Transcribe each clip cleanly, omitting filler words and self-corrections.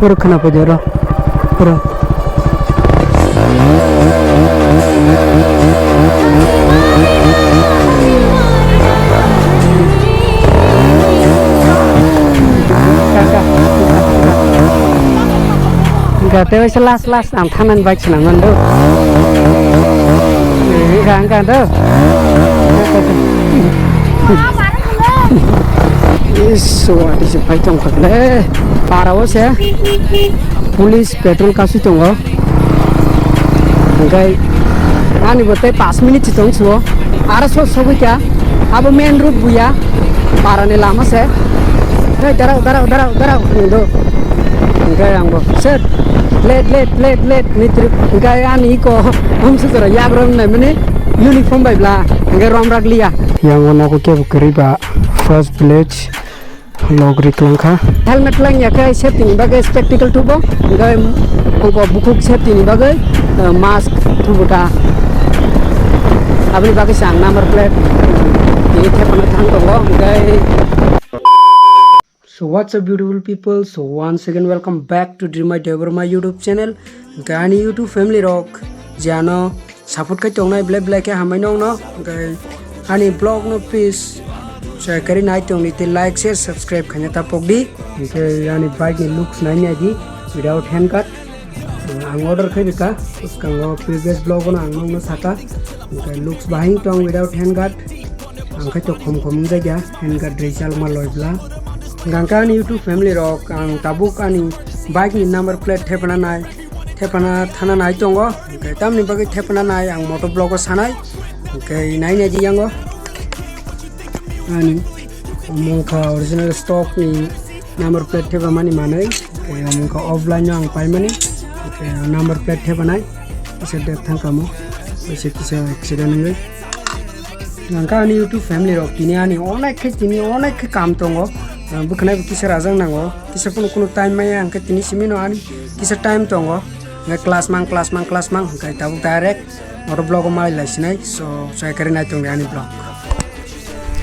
Pura kenapa jorok? Pura. Enggak tahu selas am tanan baik senangan tuh. Enggak tuh. Isu ada siapa yang kerja? Parawas ya. Polis petrol kasih tunggu. Enggak. Ani bote 5 menit tunggu semua. Aras sobi kya? Abo main road buya. Parane lama se. Hei, darau. Itu. Enggak yang bo. Set. Late. Nitri. Enggak ani ko. Sudah ya bro namanya uniform baik lah. Enggak rom raglia. Yang mana aku kya bukeriba first village. Logri kelangka. Helmet lang ya kai safety ni bagai spectacle tu bo. Enggak bukuk safety ni bagai mask tu buta. Abni bagai sang number plate. Ini tepan thang tu bo. Enggak. So what's up beautiful people? So once again welcome back to Dream My Dever my YouTube channel. Gani YouTube family rock. Jano support kai tongnai black ya hamai nong no. Enggak. Ani blog no please. Saya kari naik tong niti like share subscribe kanya tapok di. Oke, yani bike ni looks naiknya di without hand cut. Ang order kai bika. Terus kanggo previous vlog na ang nong saka. Oke, looks bahing tong without hand cut. Ang kai tok kom jaga hand cut result maloi bla. Gangka ni YouTube family rock ang tabuk ani bike ni number plate thepana nai. Thepana thana nai tongo. Oke, tam ni bagi thepana nai ang motor vlog sanai. Oke, naiknya di yango. Ani mungka original stock ni number plate theba mani manai mungka offline yang pai mani number plate theba nai ise dek thang kamo ise kisa accident ngai ngangka ni YouTube family rock tini ani onak ke kam tongo bukhna kisa rajang nango kisa kuno time maya angke tini simino ani kisa time tongo ngai class mang kai tabu direct motor blog mai lasinai so saya kari nai tong ani blog.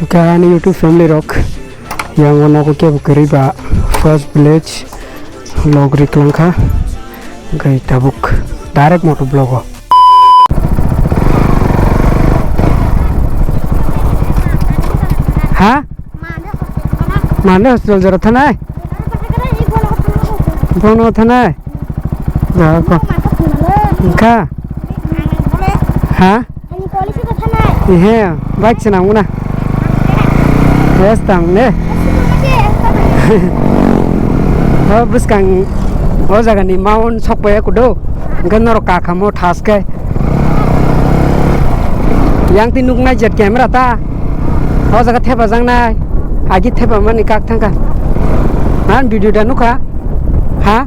Kan YouTube family rock yang mana aku kya bukeriba first village logri kelangka gai tabuk direct motor blog. Ha? Mana hospital jarat thanai? Bono thanai. Ja ko. Ka? Ha? Ihe, baik senang muna. Yes, tang ne. Oh, bus kang, oh jaga ni maun sok ya kudo. Gan noro kakamo thas ke. Yang tinuk na jet camera ta. Oh jaga theba jang na. Agi theba mani kak thang ka. Man video dan nuka. Ha?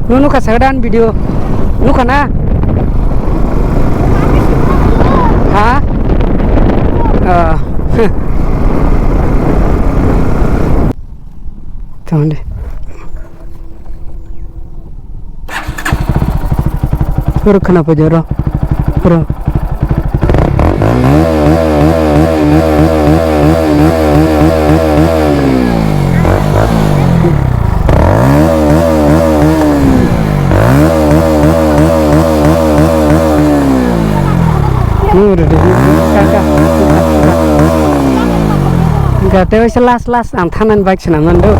Nuka sadan video. Nuka na. Ha? Tande. Pura kenapa jorok? Pura. Udah deh, kakak. Enggak tahu selas am tanan baik senangan tuh.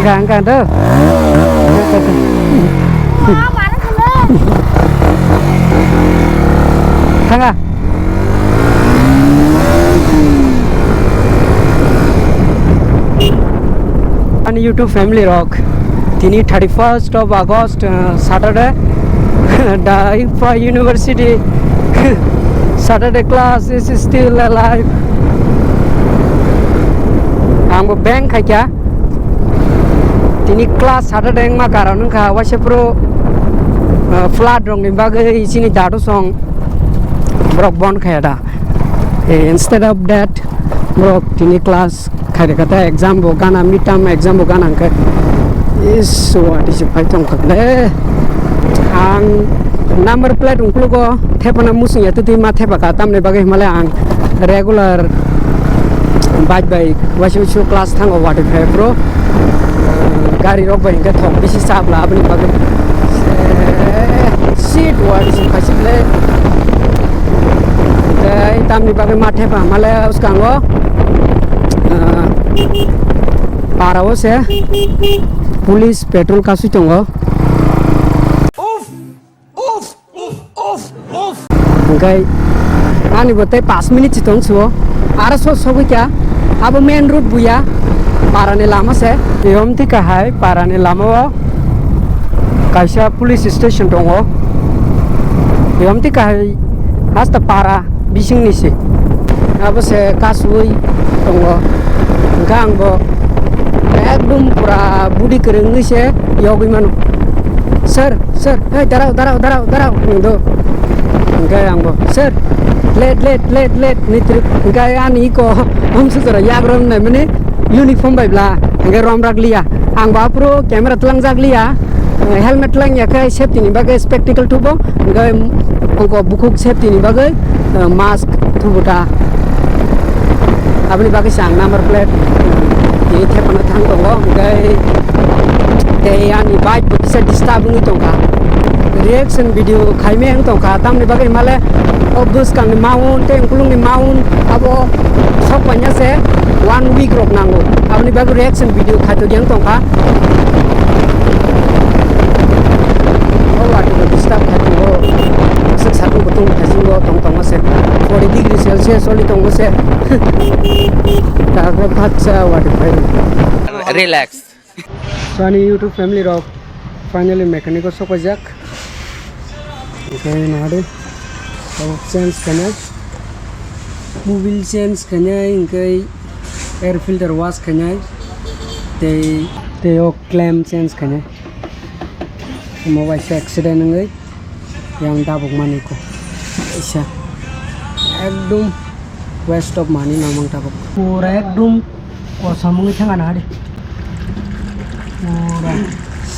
Enggak tuh. Tengah. On YouTube family rock. Tini 31st of August Saturday. Daipa University. Saturday class is still alive. Anggo bank kaya. Tini class Saturday yang makaran ka wase pro flat rong ni bagai sini dadu song brok bon kaya da. Instead of that brok tini class kaya kata exam bogana midterm exam bogana angka. Isu adi siapa yang kerja? Ang number plate ungklu ko thepana musung ya tu ma thepa ka tamne bagai male ang regular bike wasi class thang over 5 pro गाड़ी रक भाई इनका थोक बेसी साफ ला अपनी बागे seat वाली से खासी ले तामनी बागे माथे पा माले उसका वो पाराओ से पुलिस पेट्रोल का सुचोंगो ओके आनी बताए 5 मिनट चितों सुओ आरा सो क्या अब मेन रोड बुया पाराने लामा से यम थी का है पाराने लामा वो कैसा पुलिस स्टेशन दंगो यम थी का है हास्ता पारा बिसिंग निसे अब से कासुई दंगो गांगो एकदम पूरा बुड़ी करेंगे से योगी मानो सर हे दराव नो गए आंगो सर लेट नित्र गए आनी को हम से जरा याग्रम नहीं मैंने यूनिफॉर्म बाइबला गए रोम रख लिया आंग बाप्रो कैमरा तलंग जाग लिया हेलमेट लंग या के सेफ्टी नहीं बागे स्पेक्टिकल टूबो गए उनको बुकुक सेफ्टी नहीं बागे मास्क टूबुटा अपनी बाकी सांग नंबर प्लेट ये थे पना थांग दंगो गए ते यानी बाइक से डिस्टर्ब नहीं तोंगा रिएक्शन वीडियो खाइमे हंग तोंगा तामने बागे माले obus kang maun te kulung ni maun abo sok banyak se 1 week rok nango abni bagu reaction video khato yang tongka oh atu disturb khato sak satu betung kasingo tong se 40 degree celsius oli tong se ta ko khatsa what relax so ani youtube family rock finally mechanic so pajak okay nade change kanya mobil change kanya inkai air filter wash kanya te ok clamp change kanya mobile se accident ngai yang tabuk mani ko isa ekdom waste of money namang tabuk pura ekdom ko samungi thanga na hade pura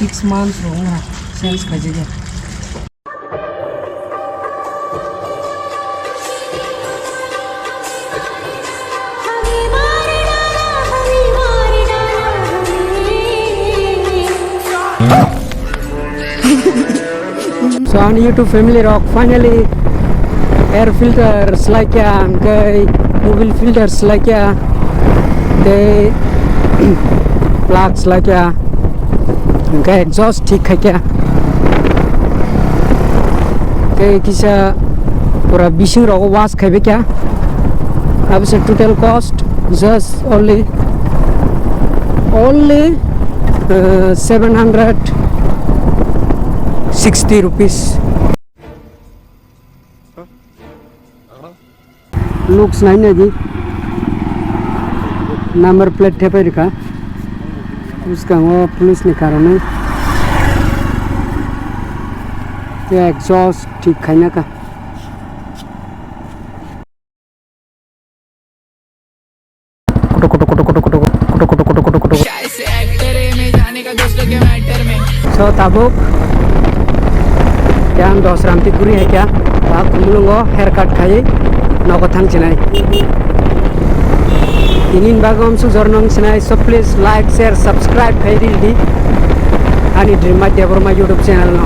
6 months ronga change kajiga So on YouTube family rock finally air filters like mobile filters like the plugs like exhaust ठीक है क्या किसा पूरा बिशिंग रोगो wash खाइबे क्या अब से total cost just only 760 rupees looks नहीं है जी नंबर प्लेट थे पे लिखा उसका वो पुलिस ने कारण है ये एग्जॉस्ट ठीक खाने का so tabuk yang dos ramti guri hai kya आप kumulungo haircut khai nogo thang chinai inin bagom su jornong chinai so please like share subscribe khai di ani dream my deborma youtube channel no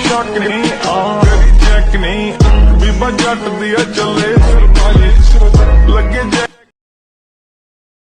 शक नहीं तेरी check नहीं बीबा जट दिया चले लगे